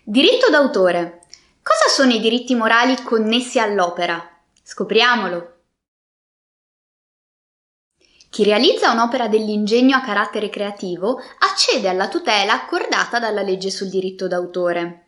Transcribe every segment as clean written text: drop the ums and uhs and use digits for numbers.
Diritto d'autore. Cosa sono i diritti morali connessi all'opera? Scopriamolo! Chi realizza un'opera dell'ingegno a carattere creativo accede alla tutela accordata dalla legge sul diritto d'autore.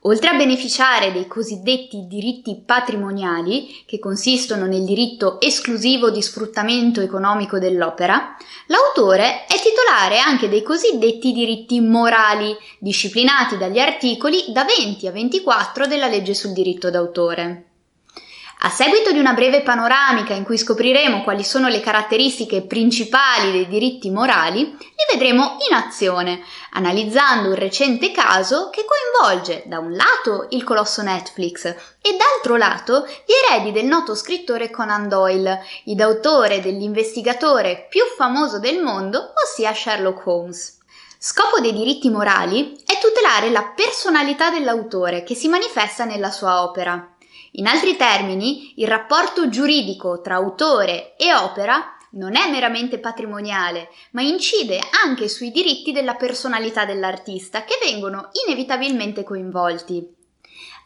Oltre a beneficiare dei cosiddetti diritti patrimoniali, che consistono nel diritto esclusivo di sfruttamento economico dell'opera, l'autore è titolare anche dei cosiddetti diritti morali, disciplinati dagli articoli da 20 a 24 della legge sul diritto d'autore. A seguito di una breve panoramica in cui scopriremo quali sono le caratteristiche principali dei diritti morali, li vedremo in azione, analizzando un recente caso che coinvolge da un lato il colosso Netflix e d'altro lato gli eredi del noto scrittore Conan Doyle, id autore dell'investigatore più famoso del mondo, ossia Sherlock Holmes. Scopo dei diritti morali è tutelare la personalità dell'autore che si manifesta nella sua opera. In altri termini, il rapporto giuridico tra autore e opera non è meramente patrimoniale, ma incide anche sui diritti della personalità dell'artista che vengono inevitabilmente coinvolti.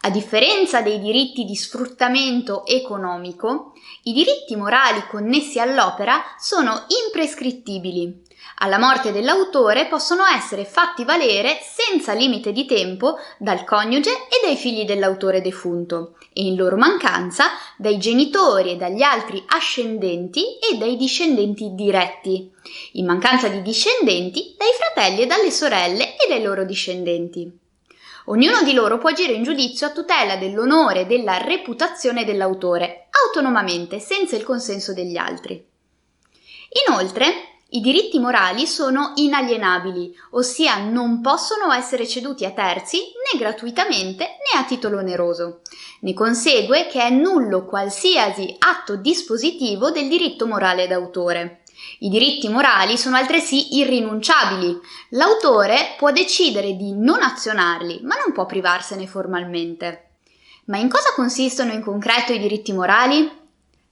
A differenza dei diritti di sfruttamento economico, i diritti morali connessi all'opera sono imprescrittibili. Alla morte dell'autore possono essere fatti valere senza limite di tempo dal coniuge e dai figli dell'autore defunto e in loro mancanza dai genitori e dagli altri ascendenti e dai discendenti diretti. In mancanza di discendenti dai fratelli e dalle sorelle e dai loro discendenti. Ognuno di loro può agire in giudizio a tutela dell'onore e della reputazione dell'autore, autonomamente, senza il consenso degli altri. Inoltre, i diritti morali sono inalienabili, ossia non possono essere ceduti a terzi né gratuitamente né a titolo oneroso. Ne consegue che è nullo qualsiasi atto dispositivo del diritto morale d'autore. I diritti morali sono altresì irrinunciabili. L'autore può decidere di non azionarli, ma non può privarsene formalmente. Ma in cosa consistono in concreto i diritti morali?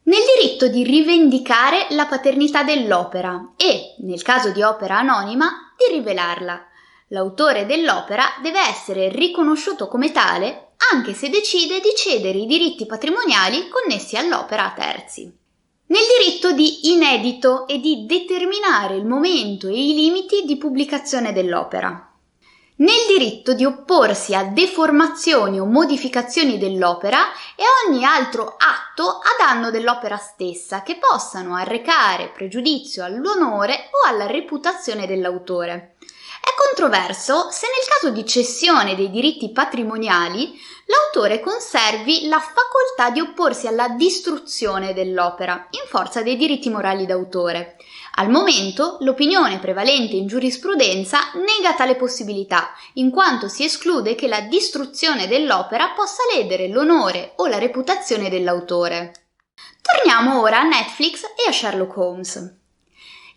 Nel diritto di rivendicare la paternità dell'opera e, nel caso di opera anonima, di rivelarla. L'autore dell'opera deve essere riconosciuto come tale anche se decide di cedere i diritti patrimoniali connessi all'opera a terzi. Nel diritto di inedito e di determinare il momento e i limiti di pubblicazione dell'opera. Nel diritto di opporsi a deformazioni o modificazioni dell'opera e a ogni altro atto a danno dell'opera stessa che possano arrecare pregiudizio all'onore o alla reputazione dell'autore. È controverso se nel caso di cessione dei diritti patrimoniali l'autore conservi la facoltà di opporsi alla distruzione dell'opera in forza dei diritti morali d'autore. Al momento l'opinione prevalente in giurisprudenza nega tale possibilità, in quanto si esclude che la distruzione dell'opera possa ledere l'onore o la reputazione dell'autore. Torniamo ora a Netflix e a Sherlock Holmes.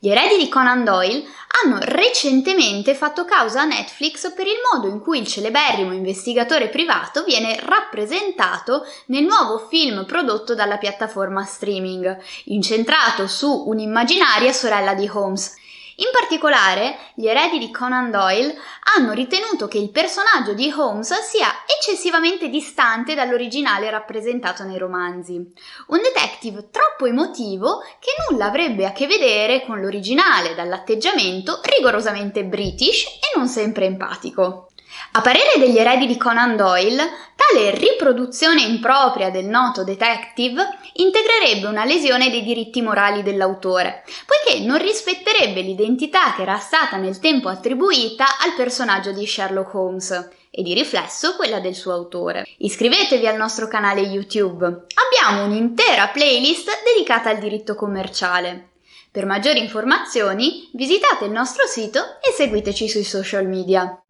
Gli eredi di Conan Doyle hanno recentemente fatto causa a Netflix per il modo in cui il celeberrimo investigatore privato viene rappresentato nel nuovo film prodotto dalla piattaforma streaming, incentrato su un'immaginaria sorella di Holmes. In particolare, gli eredi di Conan Doyle hanno ritenuto che il personaggio di Holmes sia eccessivamente distante dall'originale rappresentato nei romanzi. Un detective troppo emotivo che nulla avrebbe a che vedere con l'originale dall'atteggiamento rigorosamente british e non sempre empatico. A parere degli eredi di Conan Doyle, tale riproduzione impropria del noto detective integrerebbe una lesione dei diritti morali dell'autore, poiché non rispetterebbe l'identità che era stata nel tempo attribuita al personaggio di Sherlock Holmes e di riflesso quella del suo autore. Iscrivetevi al nostro canale YouTube. Abbiamo un'intera playlist dedicata al diritto commerciale. Per maggiori informazioni visitate il nostro sito e seguiteci sui social media.